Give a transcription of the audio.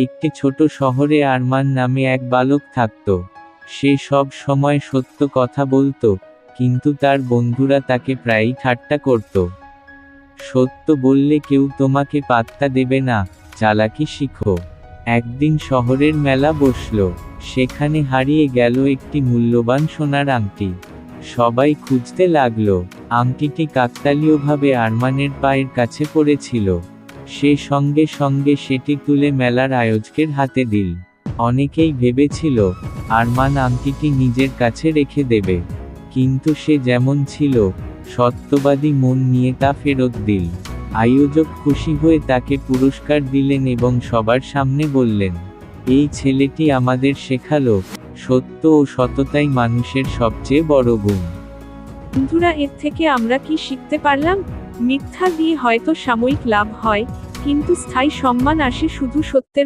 একটি ছোট শহরে আরমান নামে এক বালক থাকত। সে সব সময় সত্য কথা বলতো, কিন্তু তার বন্ধুরা তাকে প্রায়ই ঠাট্টা করত। সত্য বললে কেউ তোমাকে পাত্তা দেবে না, চালাকি শিখো। একদিন শহরের মেলা বসল। সেখানে হারিয়ে গেল একটি মূল্যবান সোনার আংটি। সবাই খুঁজতে লাগলো। আংটিটি কাকতালীয়ভাবে আরমানের পায়ের কাছে পড়েছিল। সে সঙ্গে সঙ্গে সেটি তুলে মেলার আয়োজকের হাতে দিল। অনেকেই ভেবেছিল আরমান আংটিটি নিজের কাছে রেখে দেবে, কিন্তু সে যেমন ছিল, সত্যবাদী মন নিয়ে তা ফেরত দিল। আয়োজক খুশি হয়ে তাকে পুরস্কার দিলেন এবং সবার সামনে বললেন, এই ছেলেটি আমাদের শেখালো, সত্য ও সততাই মানুষের সবচেয়ে বড় গুণ। বন্ধুরা, এর থেকে আমরা কি শিখতে পারলাম? মিথ্যা দিয়ে হয়তো সাময়িক লাভ হয়, কিন্তু স্থায়ী সম্মান আসে শুধু সত্যের